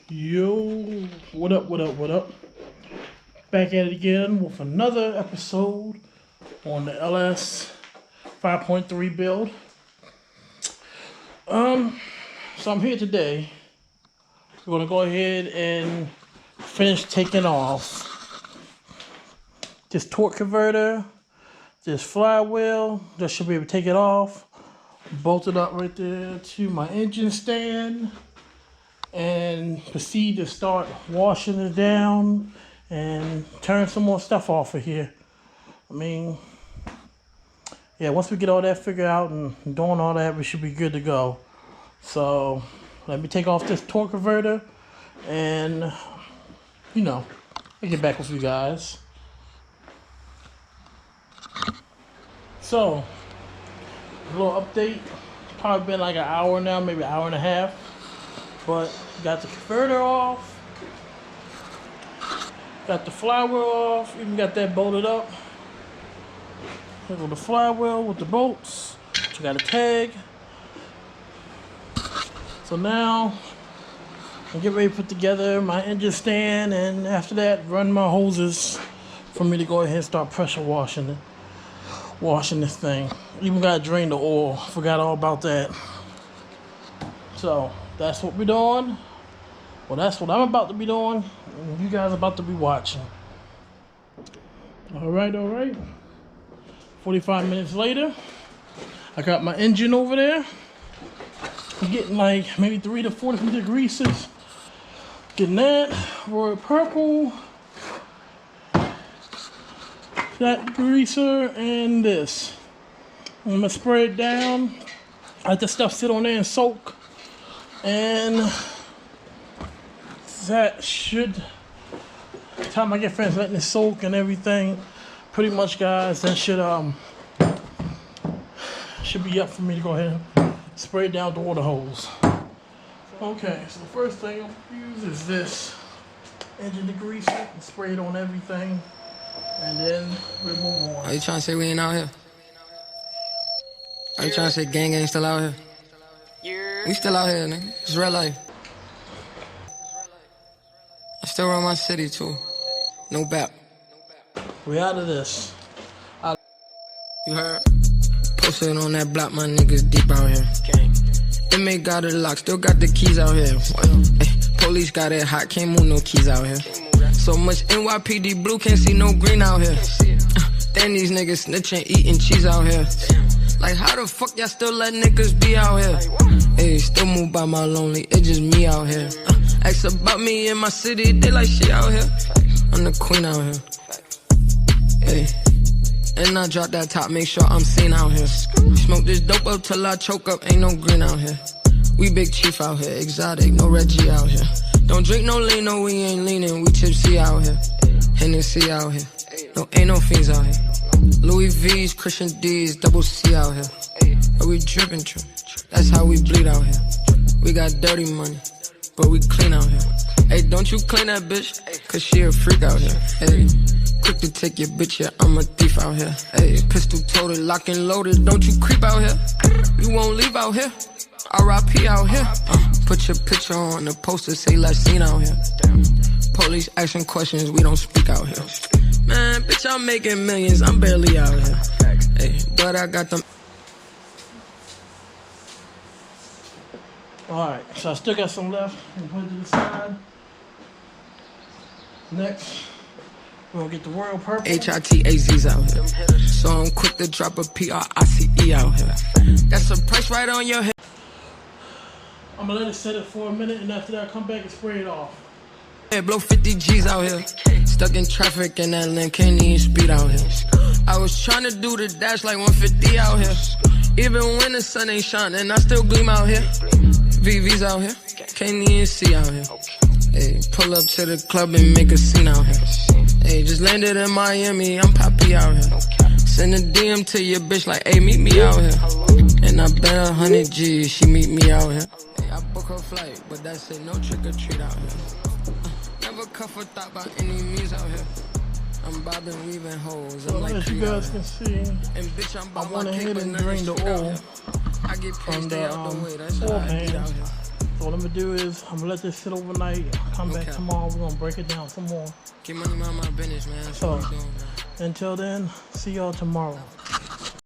Yo, what up, what up, what up? Back at it again with another episode on the LS 5.3 build. So I'm here today. We're gonna go ahead and finish taking off this torque converter, this flywheel. That should be able to take it off. Bolted up right there to my engine stand. And proceed to start washing it down and turn some more stuff off of here. I mean, yeah, once we get all that figured out and doing all that, we should be good to go. So let me take off this torque converter and, I'll get back with you guys. So, a little update. Probably been like an hour now, maybe an hour and a half. But got the converter off, got the flywheel off, even got that bolted up. Here go the flywheel with the bolts, which I got a tag. So now I get ready to put together my engine stand, and after that run my hoses for me to go ahead and start pressure washing this thing. Even got to drain the oil, forgot all about that. So that's what we're doing. Well, that's what I'm about to be doing, and you guys are about to be watching. All right. 45 minutes later, I got my engine over there. I'm getting like maybe 3 to 4 different degreasers. Getting that, royal purple, that greaser, and this. I'm gonna spray it down. Let the stuff sit on there and soak. And that should, by the time I get finished letting it soak and everything, pretty much, guys, that should be up for me to go ahead and spray it down with the water hose. Okay, so the first thing I'm gonna use is this engine degreaser and spray it on everything, and then we'll move on. Are you trying to say we ain't out here? Are you trying to say gang ain't still out here? We still out here, nigga. It's real life. I still run my city, too. No bap. We out of this. You heard? Posted on that block, my niggas deep out here. Inmate got it locked, still got the keys out here. Ay, police got it hot, can't move no keys out here. So much NYPD blue, can't see no green out here. Then these niggas snitching, eating cheese out here. Like, how the fuck y'all still let niggas be out here? Hey, still move by my lonely, it's just me out here. Ask about me in my city, they like shit out here. I'm the queen out here. Hey, and I drop that top, make sure I'm seen out here. Smoke this dope up till I choke up, ain't no green out here. We big chief out here, exotic, no Reggie out here. Don't drink no lean, no, we ain't leaning, we tipsy out here. Hennessy out here, no, ain't no fiends out here. Louis V's, Christian D's, double C out here. But we drippin', that's how we bleed out here. We got dirty money, but we clean out here. Hey, don't you clean that bitch, cause she a freak out here. Hey, quick to take your bitch, yeah, I'm a thief out here. Hey, pistol toted, lock and loaded, don't you creep out here. You won't leave out here, R.I.P. out here. Put your picture on the poster, say last seen out here. Police asking questions, we don't speak out here. Man, bitch, I'm making millions, I'm barely out here. Hey, but I got them. Alright, so I still got some left. I'm put it to the side. Next, we're gonna get the royal purple. HITAZ's out here. So I'm quick to drop a PRICE out here. That's a price right on your head. I'm gonna let it set it for a minute, and after that, I come back and spray it off. Yeah, blow 50 G's out here. Stuck in traffic in that lane, can't even speed out here. I was trying to do the dash like 150 out here. Even when the sun ain't shining, I still gleam out here. VV's out here, can't even see out here. Hey, pull up to the club and make a scene out here. Hey, just landed in Miami, I'm poppy out here. Send a DM to your bitch like, hey, meet me out here. And I bet 100 G's, she meet me out here. Hey, I book her flight, but that's it, no trick or treat out here. Never cuff or thought by any means out here. I'm bobbing, weaving holes. So like as you guys can see, I went ahead and drained the oil from the oil pan. So what I'm gonna do is I'm gonna let this sit overnight. Come back Okay. tomorrow. We're gonna break it down some more. Keep money around my business, man. That's So what we doing, man. until then, see y'all tomorrow.